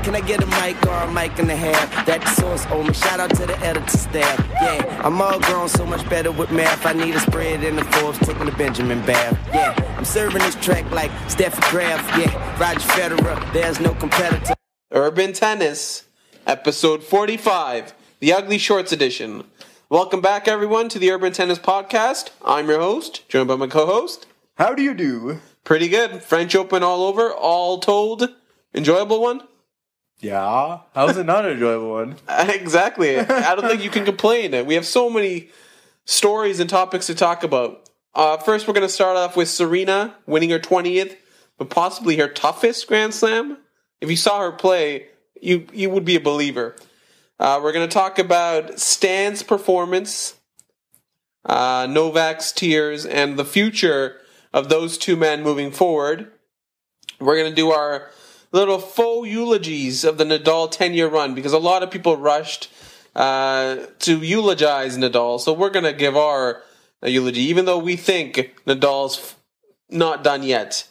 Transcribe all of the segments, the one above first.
Can I get a mic or a mic and a half? That the source owe me. Shout out to the editor staff. Yeah, I'm all grown, so much better with math. I need a spread in the Forbes, taking the Benjamin bath. Yeah, I'm serving this track like Steffi Graf. Yeah, Roger Federer, there's no competitor. Urban Tennis, episode 45, the Ugly Shorts edition. Welcome back, everyone, to the Urban Tennis podcast. I'm your host, joined by my co-host. How do you do? Pretty good. French Open all over, all told. Enjoyable one? Yeah. How's it not an enjoyable one? Exactly. I don't think you can complain. We have so many stories and topics to talk about. First, we're going to start off with Serena winning her 20th, but possibly her toughest Grand Slam. If you saw her play, you would be a believer. We're going to talk about Stan's performance, Novak's tears, and the future of those two men moving forward. We're going to do our little faux eulogies of the Nadal 10-year run, because a lot of people rushed to eulogize Nadal. So we're going to give our eulogy, even though we think Nadal's not done yet.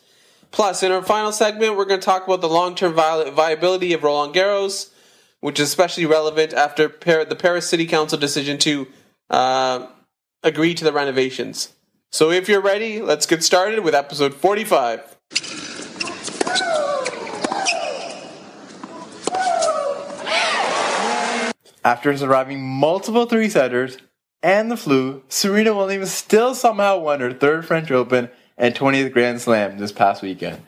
Plus, in our final segment, we're going to talk about the long-term viability of Roland Garros, which is especially relevant after the Paris City Council decision to agree to the renovations. So if you're ready, let's get started with episode 45. After surviving multiple three-setters and the flu, Serena Williams still somehow won her third French Open and 20th Grand Slam this past weekend.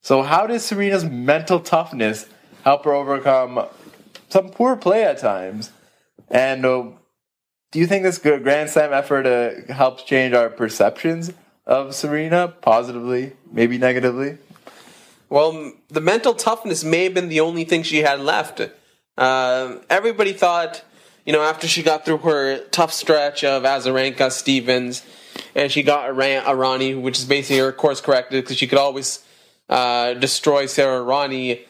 So how did Serena's mental toughness help her overcome some poor play at times? And do you think this Grand Slam effort helps change our perceptions of Serena positively, maybe negatively? Well, the mental toughness may have been the only thing she had left. Everybody thought, after she got through her tough stretch of Wawrinka, Stevens, and she got Irani, which is basically her course corrected because she could always destroy Sarah Irani.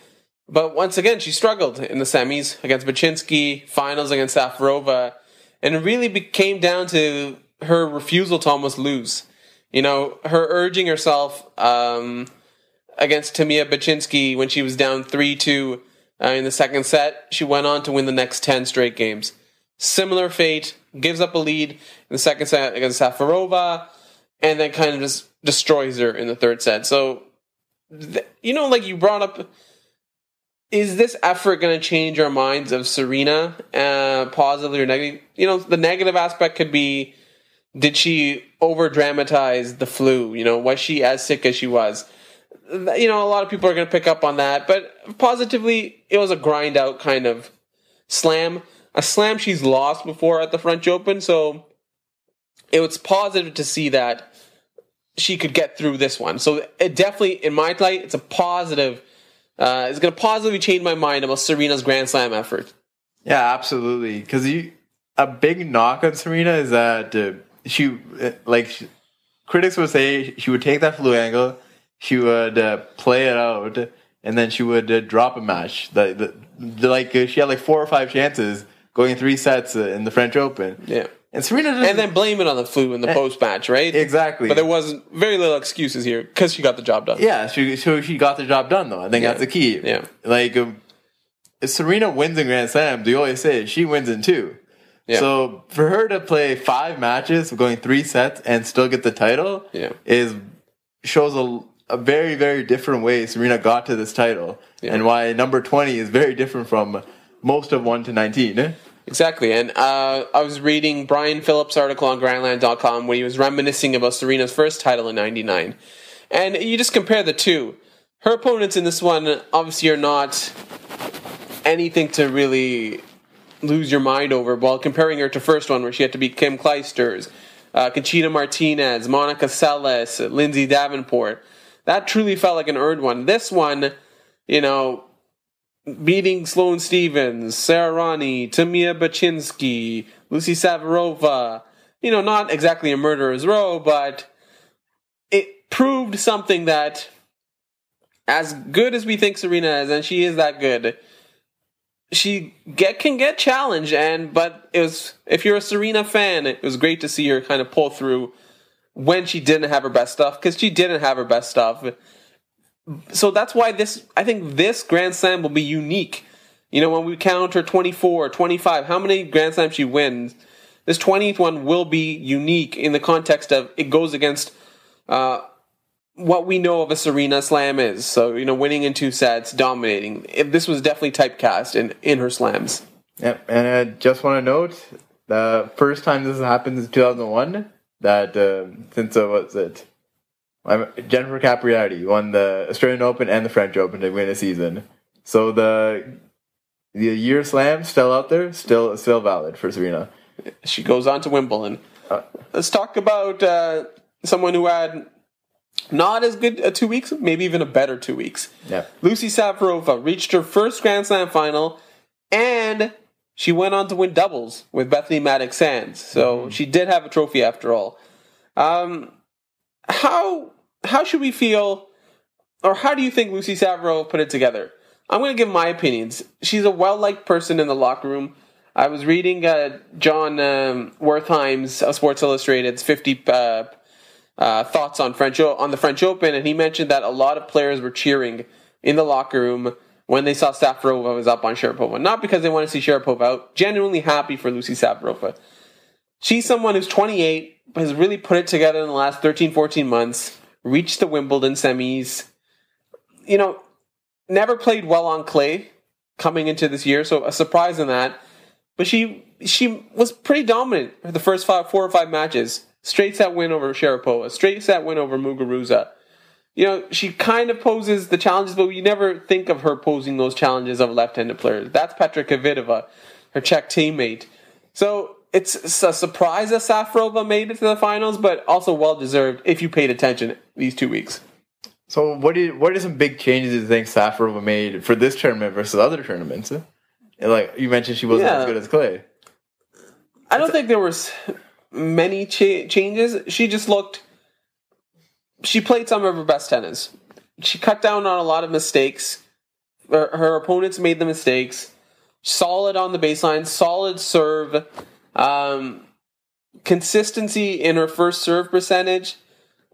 But once again, she struggled in the semis against Baczynski, finals against Safarova, and it really came down to her refusal to almost lose. Her urging herself against Tamia Baczynski when she was down 3-2 in the second set. She went on to win the next 10 straight games. Similar fate, gives up a lead in the second set against Safarova, and then kind of just destroys her in the third set. So, like you brought up, is this effort going to change our minds of Serena, positively or negatively? The negative aspect could be, did she over-dramatize the flu? Was she as sick as she was? A lot of people are going to pick up on that, but positively, it was a grind-out kind of slam. A slam she's lost before at the French Open, so it was positive to see that she could get through this one. So it definitely, in my light, it's a positive. It's going to positively change my mind about Serena's Grand Slam effort. Yeah, absolutely. Because a big knock on Serena is that critics would say she would take that flu angle, she would play it out, and then she would drop a match. She had 4 or 5 chances going 3 sets in the French Open. Yeah. And Serena and then blame it on the flu in the post-match, right? Exactly. But there was very little excuses here because she got the job done. Yeah, she got the job done, though. I think that's the key. Yeah. If Serena wins in Grand Slams, you always say she wins in 2. Yeah. So for her to play 5 matches, going 3 sets, and still get the title shows a very, very different way Serena got to this title, and why number 20 is very different from most of 1 to 19. Exactly, and I was reading Brian Phillips' article on Grandland.com where he was reminiscing about Serena's first title in '99. And you just compare the two. Her opponents in this one obviously are not anything to really lose your mind over, while comparing her to first one where she had to beat Kim Clijsters, Conchita Martinez, Monica Seles, Lindsay Davenport. That truly felt like an earned one. This one, beating Sloane Stevens, Sarah Irani, Tamia Baczynski, Lucie Safarova, not exactly a murderer's row, but it proved something that, as good as we think Serena is, and she is that good, she can get challenged. But it was, if you're a Serena fan, it was great to see her kind of pull through when she didn't have her best stuff, because she didn't have her best stuff. So that's why I think this Grand Slam will be unique. You know, when we count her 24, 25, how many Grand Slams she wins, this 20th one will be unique in the context of it goes against what we know of a Serena Slam is. So, you know, winning in 2 sets, dominating. This was definitely typecast in her slams. Yep, and I just want to note, the first time this happened is 2001, that since, what's it? Jennifer Capriati won the Australian Open and the French Open to win a season. So the year slam still out there, still valid for Serena. She goes on to Wimbledon. Let's talk about someone who had not as good a 2 weeks, maybe even a better 2 weeks. Yeah. Lucie Safarova reached her first Grand Slam final, and she went on to win doubles with Bethany Maddox-Sands. So she did have a trophy after all. How should we feel, or how do you think Lucie Safarova put it together? I'm going to give my opinions. She's a well-liked person in the locker room. I was reading John Wertheim's Sports Illustrated's 50 thoughts on the French Open, and he mentioned that a lot of players were cheering in the locker room when they saw Safarova was up on Sharapova. Not because they want to see Sharapova out, genuinely happy for Lucie Safarova. She's someone who's 28, has really put it together in the last 13, 14 months, reached the Wimbledon semis, you know, never played well on clay coming into this year, so a surprise in that. But she was pretty dominant for the first 4 or 5 matches. Straight set win over Sharapova, straight set win over Muguruza. You know, she kind of poses the challenges, but we never think of her posing those challenges of left-handed players. That's Petra Kvitova, her Czech teammate. So it's a surprise that Safarova made it to the finals, but also well-deserved if you paid attention these 2 weeks. So what are some big changes you think Safarova made for this tournament versus other tournaments? And like you mentioned, she wasn't as good as clay. I don't think there was many changes. She just looked... She played some of her best tennis. She cut down on a lot of mistakes. Her opponents made the mistakes. Solid on the baseline. Solid serve. Consistency in her first serve percentage.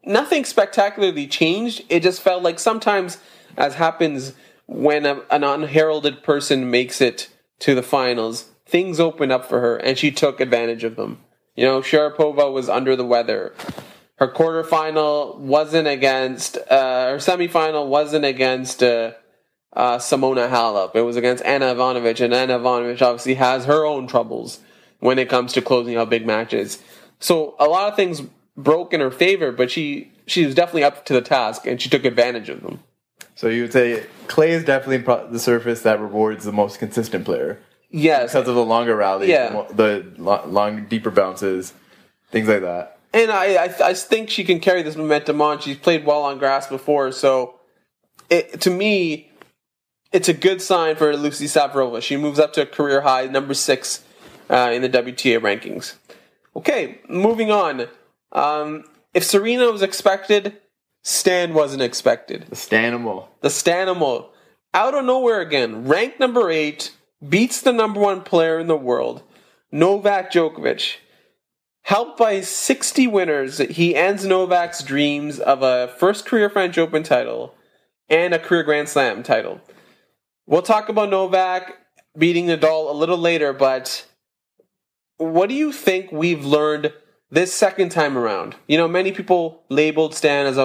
Nothing spectacularly changed. It just felt like sometimes, as happens when an unheralded person makes it to the finals, things open up for her, and she took advantage of them. You know, Sharapova was under the weather. Her quarterfinal wasn't against, her semifinal wasn't against Simona Halep. It was against Ana Ivanovic, and Ana Ivanovic obviously has her own troubles when it comes to closing out big matches. So a lot of things broke in her favor, but she was definitely up to the task, and she took advantage of them. So you would say clay is definitely the surface that rewards the most consistent player. Yes. Because of the longer rallies, the long, deeper bounces, things like that. And I think she can carry this momentum on. She's played well on grass before, so to me, it's a good sign for Lucie Safarova. She moves up to a career high, number 6 in the WTA rankings. Okay, moving on. If Serena was expected, Stan wasn't expected. The Stanimal. The Stanimal. Out of nowhere again, ranked number 8, beats the number 1 player in the world, Novak Djokovic. Helped by 60 winners, he ends Novak's dreams of a first career French Open title and a career Grand Slam title. We'll talk about Novak beating Nadal a little later, but what do you think we've learned this second time around? You know, many people labeled Stan as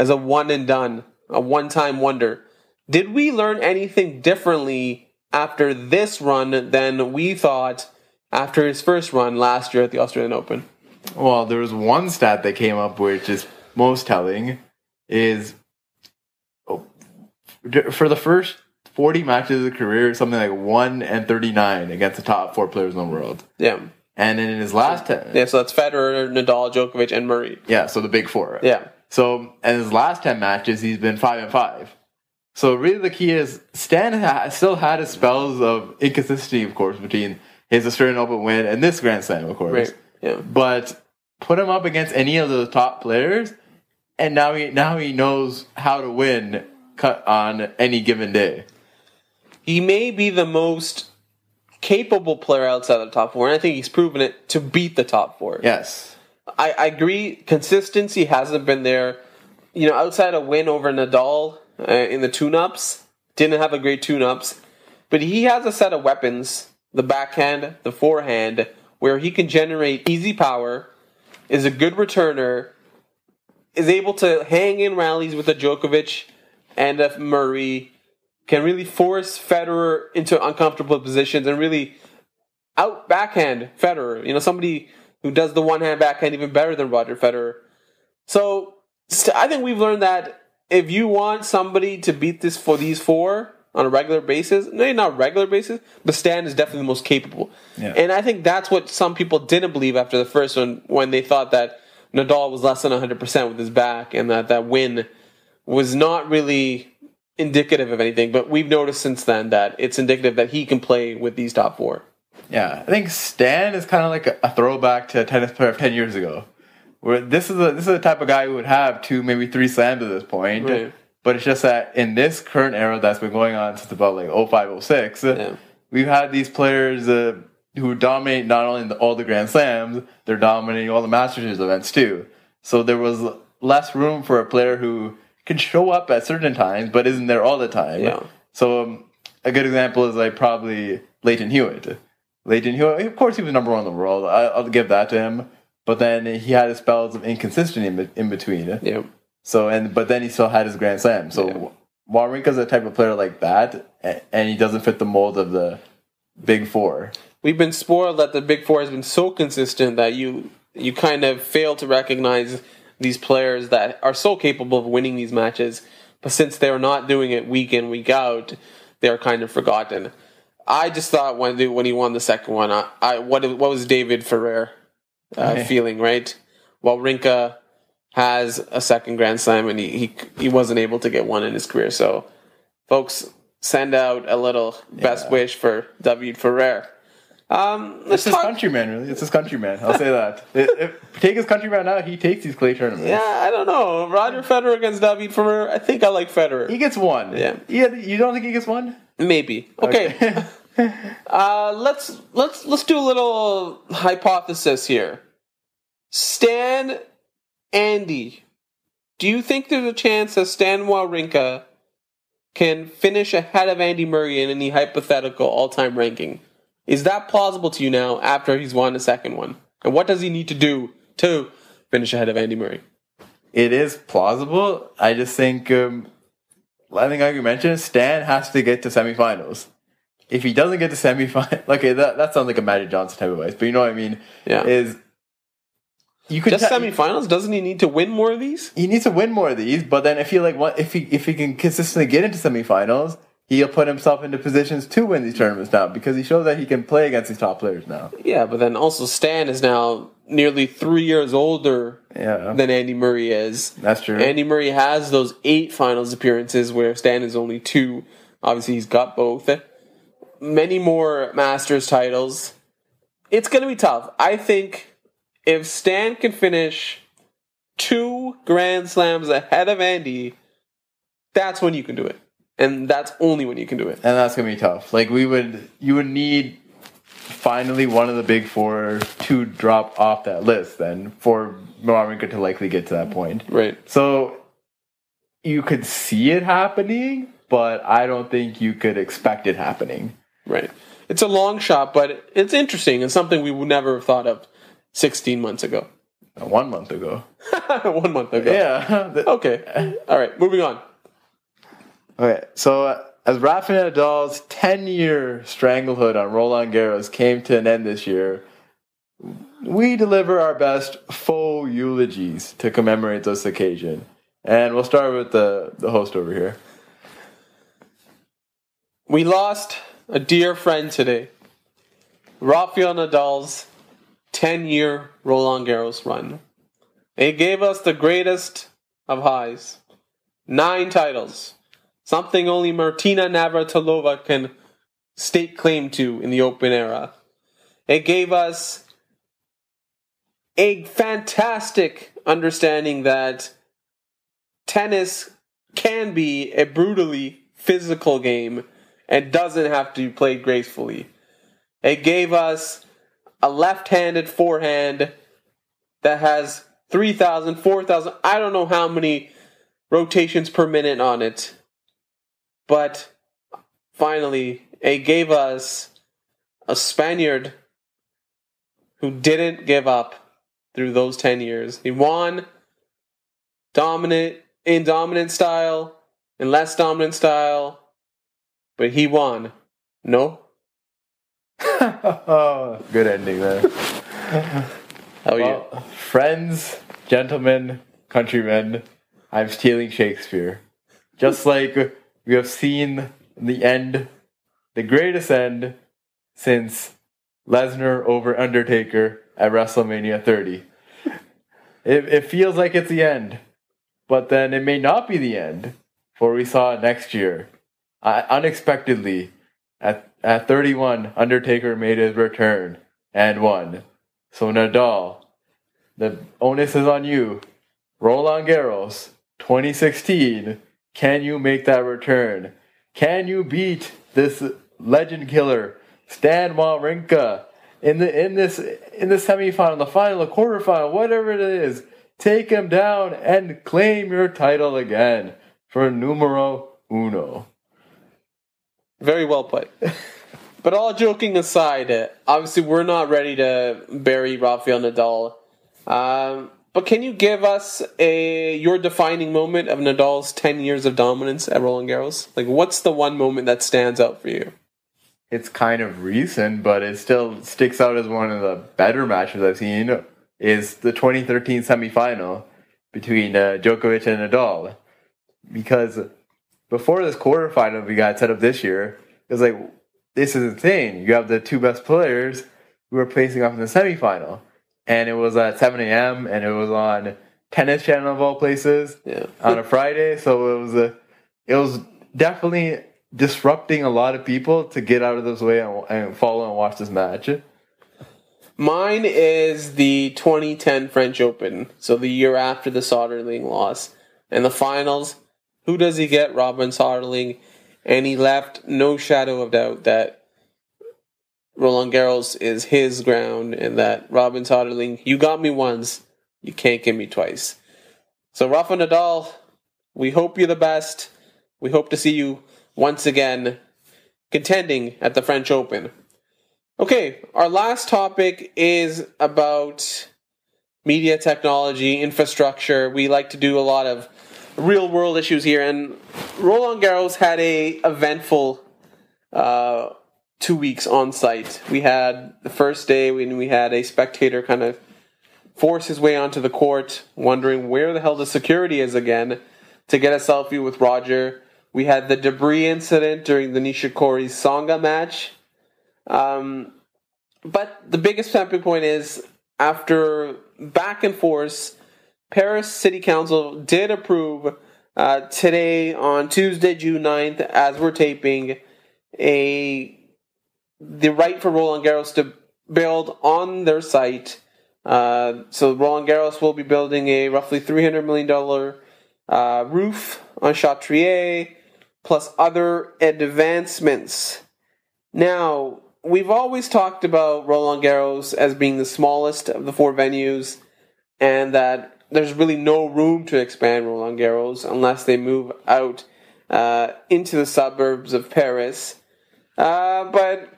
a one and done, a one-time wonder. Did we learn anything differently after this run than we thought after his first run last year at the Australian Open? Well, there was one stat that came up which is most telling, is for the first 40 matches of his career, something like 1-39 against the top 4 players in the world. Yeah. And in his last 10... Yeah, so that's Federer, Nadal, Djokovic, and Murray. Yeah, so the big 4. Yeah. So, in his last 10 matches, he's been 5-5. So really the key is, Stan still had his spells of inconsistency, of course, between his Australian Open win and this Grand Slam, of course. Right. Yeah. But put him up against any of the top players, and now he knows how to win on any given day. He may be the most capable player outside of the top 4, and I think he's proven it to beat the top 4. Yes. I agree. Consistency hasn't been there. You know, outside a win over Nadal in the tune-ups. Didn't have a great tune-ups. But he has a set of weapons, the backhand, the forehand, where he can generate easy power, is a good returner, is able to hang in rallies with a Djokovic and a Murray, can really force Federer into uncomfortable positions and really out-backhand Federer. Somebody who does the one-hand backhand even better than Roger Federer. So I think we've learned that if you want somebody to beat these four on a regular basis, maybe not regular basis, but Stan is definitely the most capable. Yeah. And I think that's what some people didn't believe after the first one, when they thought that Nadal was less than 100% with his back, and that win was not really indicative of anything. But we've noticed since then that it's indicative that he can play with these top four. Yeah, I think Stan is kind of like a throwback to a tennis player of 10 years ago. Where this is the type of guy who would have 2, maybe 3 slams at this point. Right. But it's just that in this current era that's been going on since about like 05, 06, we've had these players who dominate not only all the Grand Slams, they're dominating all the Masters events too. So there was less room for a player who can show up at certain times but isn't there all the time. Yeah. So a good example is like probably Leighton Hewitt. Leighton Hewitt, of course, he was number 1 in the world. I'll give that to him. But then he had his spells of inconsistency in between. Yeah. But then he still had his Grand Slam. So Wawrinka's a type of player like that, and he doesn't fit the mold of the Big Four. We've been spoiled that the Big Four has been so consistent that you kind of fail to recognize these players that are so capable of winning these matches. But since they're not doing it week in, week out, they're kind of forgotten. I just thought when he won the second one, what was David Ferrer feeling, right? Wawrinka has a second Grand Slam, and he wasn't able to get one in his career. So, folks, send out a little best wish for David Ferrer. It's his countryman, really. It's his countryman. I'll say that. Take his countryman out, he takes these clay tournaments. Yeah, I don't know. Roger Federer against David Ferrer. I think I like Federer. He gets one. Yeah. You don't think he gets one? Maybe. Okay. Let's do a little hypothesis here. Stan, Andy, do you think there's a chance that Stan Wawrinka can finish ahead of Andy Murray in any hypothetical all-time ranking? Is that plausible to you now after he's won the second one? And what does he need to do to finish ahead of Andy Murray? It is plausible. I just think, like you mentioned, Stan has to get to semifinals. If he doesn't get to semifinals, okay, that sounds like a Magic Johnson type of advice, but you know what I mean? Yeah. You could just semifinals? Doesn't he need to win more of these? He needs to win more of these, but then I feel like if he can consistently get into semifinals, he'll put himself into positions to win these tournaments now because he shows that he can play against these top players now. Yeah, but then also Stan is now nearly 3 years older than Andy Murray is. That's true. Andy Murray has those 8 finals appearances where Stan is only 2. Obviously, he's got both. Many more Masters titles. It's going to be tough. I think if Stan can finish 2 Grand Slams ahead of Andy, that's when you can do it. And that's only when you can do it. And that's going to be tough. Like, you would need finally one of the Big Four to drop off that list then for Wawrinka to likely get to that point. Right. So you could see it happening, but I don't think you could expect it happening. Right. It's a long shot, but it's interesting. It's something we would never have thought of 16 months ago. 1 month ago. 1 month ago. Yeah. Okay. All right. Moving on. Okay. So as Rafael Nadal's 10-year stranglehold on Roland Garros came to an end this year, we deliver our best faux eulogies to commemorate this occasion. And we'll start with the host over here. We lost a dear friend today. Rafael Nadal's 10-year Roland Garros run. It gave us the greatest of highs. 9 titles. Something only Martina Navratilova can stake claim to in the Open era. It gave us a fantastic understanding that tennis can be a brutally physical game and doesn't have to be played gracefully. It gave us a left-handed forehand that has 3,000, 4,000, I don't know how many rotations per minute on it. But finally, it gave us a Spaniard who didn't give up through those 10 years. He won in dominant style, in less dominant style, but he won. No? Oh, good ending there. How are Well, you? friends, gentlemen, countrymen, I'm stealing Shakespeare. Just like we have seen the end, the greatest end since Lesnar over Undertaker at WrestleMania 30. It feels like it's the end, but then it may not be the end, for we saw next year, unexpectedly, at 31, Undertaker made his return and won. So Nadal, the onus is on you. Roland Garros, 2016. Can you make that return? Can you beat this legend killer, Stan Wawrinka, in the semifinal, the final, the quarterfinal, whatever it is? Take him down and claim your title again for numero uno. Very well put. But all joking aside, obviously we're not ready to bury Rafael Nadal. But can you give us your defining moment of Nadal's 10 years of dominance at Roland Garros? Like, what's the one moment that stands out for you? It's kind of recent, but it still sticks out as one of the better matches I've seen, is the 2013 semifinal between Djokovic and Nadal. Because before this quarterfinal we got set up this year, it was like, this is insane. You have the two best players who are facing off in the semifinal. And it was at 7 a.m. and it was on Tennis Channel of all places on a Friday. So it was definitely disrupting a lot of people to get out of this way and follow and watch this match. Mine is the 2010 French Open, so the year after the Soderling loss. And the finals, who does he get? Robin Soderling. And he left no shadow of doubt that Roland Garros is his ground and that Robin Soderling, you got me once, you can't get me twice. So Rafa Nadal, we hope you're the best. We hope to see you once again contending at the French Open. Okay, our last topic is about media technology, infrastructure. We like to do a lot of real world issues here, and Roland Garros had a eventful 2 weeks on site. We had the first day when we had a spectator kind of force his way onto the court, wondering where the hell the security is again, to get a selfie with Roger. We had the debris incident during the Nishikori Tsonga match. But the biggest stopping point is, after back and forth, Paris City Council did approve today, on Tuesday, June 9th, as we're taping, the right for Roland Garros to build on their site. So Roland Garros will be building a roughly $300 million roof on Chatrier, plus other advancements. Now, we've always talked about Roland Garros as being the smallest of the four venues, and that there's really no room to expand Roland Garros unless they move out into the suburbs of Paris. But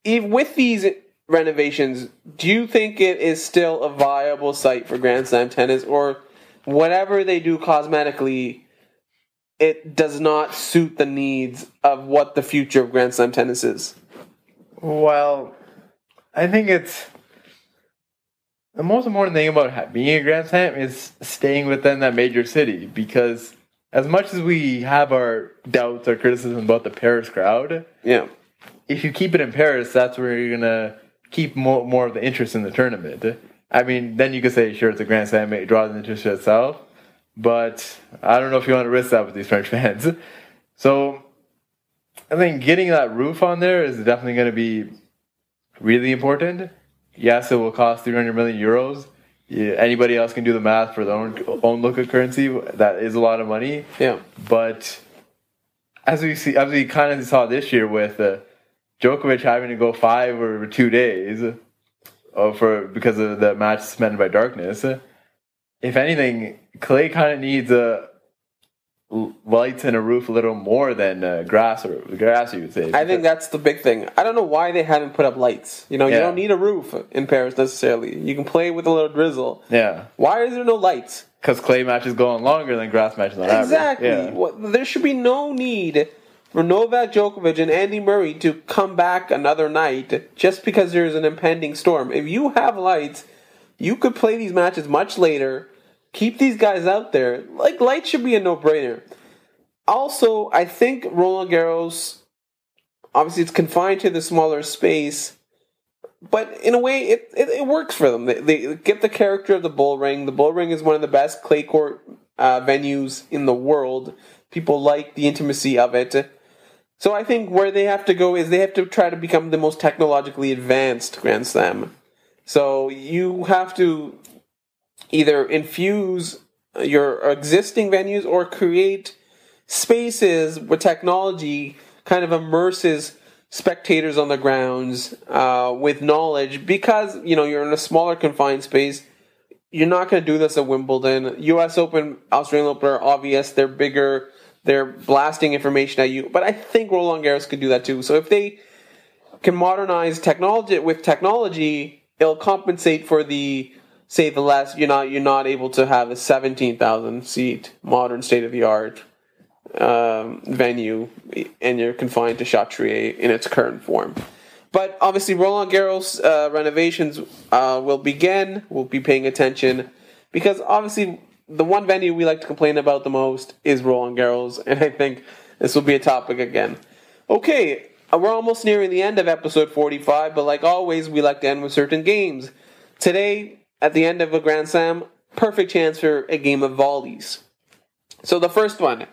even with these renovations, do you think it is still a viable site for Grand Slam tennis, or whatever they do cosmetically, it does not suit the needs of what the future of Grand Slam tennis is? Well, I think it's the most important thing about being a Grand Slam is staying within that major city, because as much as we have our doubts, our criticism about the Paris crowd, if you keep it in Paris, that's where you're going to keep more of the interest in the tournament. I mean, then you could say, sure, it's a Grand Slam, it draws the interest itself, but I don't know if you want to risk that with these French fans. So I think getting that roof on there is definitely going to be really important. Yes, it will cost 300 million euros. Yeah, anybody else can do the math for their own local currency. That is a lot of money. Yeah. But as we kind of saw this year with Djokovic having to go 5 or 2 days because of the match suspended by darkness. If anything, Clay kind of needs lights and a roof a little more than grass, you would say. I think that's the big thing. I don't know why they haven't put up lights. You don't need a roof in Paris necessarily. You can play with a little drizzle. Yeah. Why is there no lights? Because clay matches go on longer than grass matches on average. Exactly. Yeah. Well, there should be no need for Novak Djokovic and Andy Murray to come back another night just because there's an impending storm. If you have lights, you could play these matches much later. Keep these guys out there. Lights should be a no-brainer. Also, I think Roland Garros, obviously it's confined to the smaller space, but in a way, it works for them. They get the character of the bull ring. The bull ring is one of the best clay court venues in the world. People like the intimacy of it. So I think where they have to go is they have to try to become the most technologically advanced Grand Slam. So you have to either infuse your existing venues or create spaces where technology kind of immerses spectators on the grounds with knowledge, because you're in a smaller confined space. You're not going to do this at Wimbledon. US Open, Australian Open are obvious. They're bigger. They're blasting information at you. But I think Roland Garros could do that too. So if they can modernize technology with technology, it'll compensate for the less you're not able to have a 17,000 seat modern state of the art venue, and you're confined to Chatrier in its current form. But obviously, Roland Garros renovations will begin. We'll be paying attention because obviously the one venue we like to complain about the most is Roland Garros, and I think this will be a topic again. Okay, we're almost nearing the end of episode 45, but like always, we like to end with certain games. Today, at the end of a Grand Slam, perfect chance for a game of volleys. So the first one,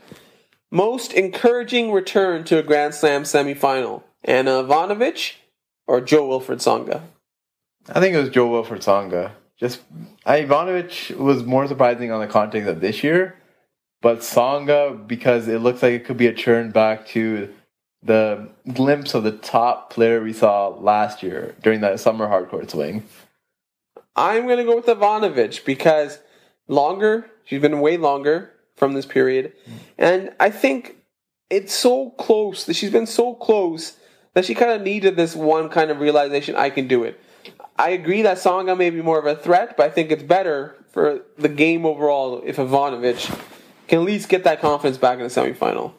most encouraging return to a Grand Slam semifinal, Anna Ivanovic or Jo-Wilfried Tsonga? I think it was Jo-Wilfried Tsonga. Ivanovic was more surprising on the context of this year, but Tsonga, because it looks like it could be a turn back to the glimpse of the top player we saw last year during that summer hardcourt swing. I'm going to go with Ivanovic because she's been way longer from this period, and I think it's so close, that she's been so close that she kind of needed this one kind of realization, I can do it. I agree that Tsonga may be more of a threat, but I think it's better for the game overall if Ivanovic can at least get that confidence back in the semifinal.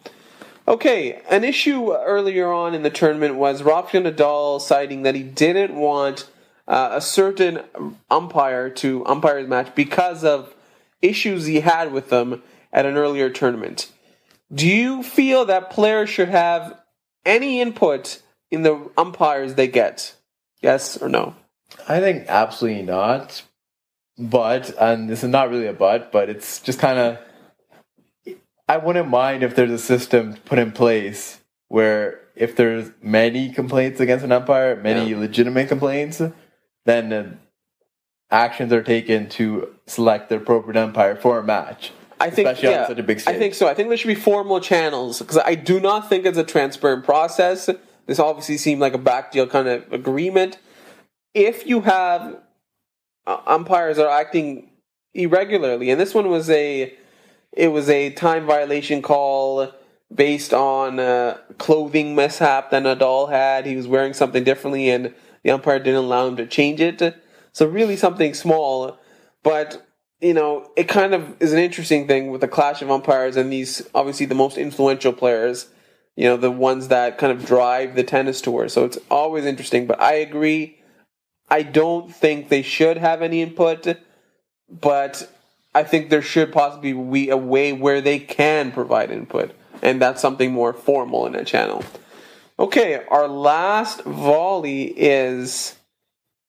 Okay, an issue earlier on in the tournament was Rafael Nadal citing that he didn't want a certain umpire to umpire his match because of issues he had with them at an earlier tournament. Do you feel that players should have any input in the umpires they get? Yes or no? I think absolutely not. But, and this is not really a but it's just kind of, I wouldn't mind if there's a system put in place where if there's many complaints against an umpire, many legitimate complaints, then actions are taken to select the appropriate umpire for a match. Especially on such a big stage. I think so. I think there should be formal channels, because I do not think it's a transparent process. This obviously seemed like a back deal kind of agreement. If you have umpires that are acting irregularly, and this one was a time violation call based on a clothing mishap that Nadal had. He was wearing something differently, and the umpire didn't allow him to change it. So really something small, but it kind of is an interesting thing with the clash of umpires and these, obviously, the most influential players, the ones that kind of drive the tennis tour. So it's always interesting, but I agree. I don't think they should have any input, but I think there should possibly be a way where they can provide input, and that's something more formal in a channel. Okay, our last volley is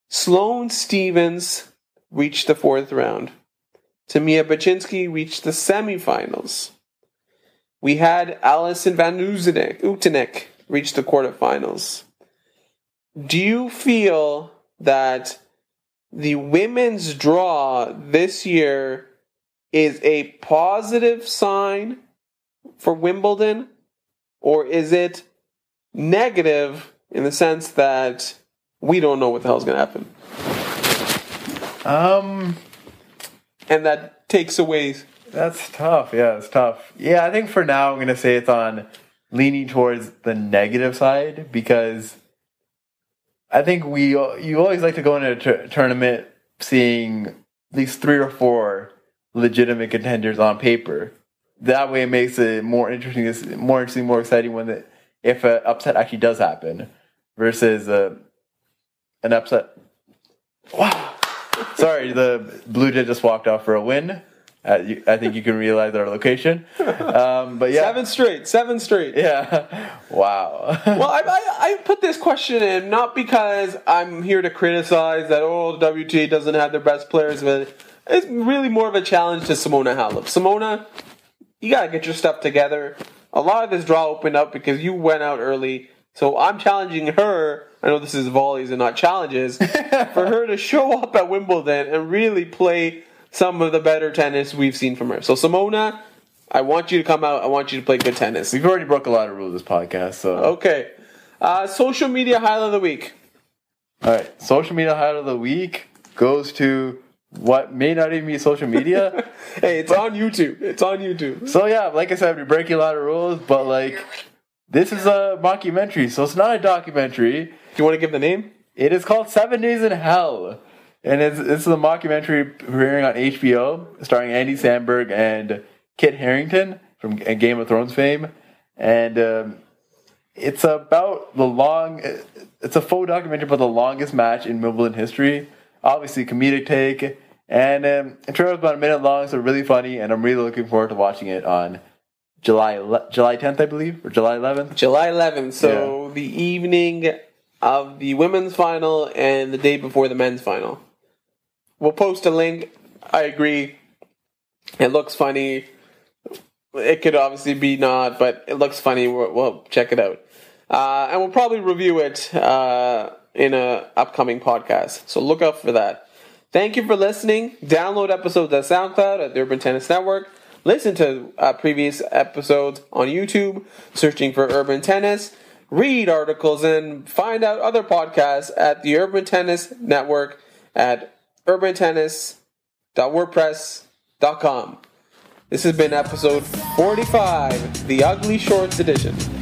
Sloane Stephens reached the fourth round. Tamia Baczynski reached the semifinals. We had Alison van Utenek reach the quarterfinals. Do you feel that the women's draw this year is a positive sign for Wimbledon, or is it negative in the sense that we don't know what the hell is going to happen? And that takes away That's tough. Yeah, it's tough. Yeah, I think for now I'm going to say it's on leaning towards the negative side because I think you always like to go into a tournament seeing at least 3 or 4 legitimate contenders on paper. That way it makes it more interesting, more exciting if an upset actually does happen versus an upset. Wow. Sorry, the Blue Jay just walked off for a win. I think you can realize our location. But yeah. 7 straight. Yeah. Wow. Well, I put this question in not because I'm here to criticize that, the WTA doesn't have their best players, but it's really more of a challenge to Simona Halep. Simona, you got to get your stuff together. A lot of this draw opened up because you went out early. So I'm challenging her, I know this is volleys and not challenges, for her to show up at Wimbledon and really play some of the better tennis we've seen from her. So Simona, I want you to come out. I want you to play good tennis. We've already broke a lot of rules this podcast. So okay. Social media highlight of the week. All right. Social media highlight of the week goes to what may not even be social media. Hey, it's on YouTube. It's on YouTube. So yeah, like I said, we're breaking a lot of rules, but this is a mockumentary, so it's not a documentary. Do you want to give the name? It is called 7 Days in Hell. And it's a mockumentary premiering on HBO, starring Andy Samberg and Kit Harington from Game of Thrones fame. And it's about it's a faux documentary about the longest match in Wimbledon history. Obviously, comedic take. And it turns out about a minute long, so really funny. And I'm really looking forward to watching it on July 10th, I believe, or July 11th. July 11th. So yeah. The evening of the women's final and the day before the men's final. We'll post a link. I agree. It looks funny. It could obviously be not, but it looks funny. We'll check it out. And we'll probably review it in an upcoming podcast. So look out for that. Thank you for listening. Download episodes at SoundCloud at the Urban Tennis Network. Listen to previous episodes on YouTube, searching for Urban Tennis. Read articles and find out other podcasts at the Urban Tennis Network at urbantennis.wordpress.com. This has been episode 45, the Ugly Shorts edition.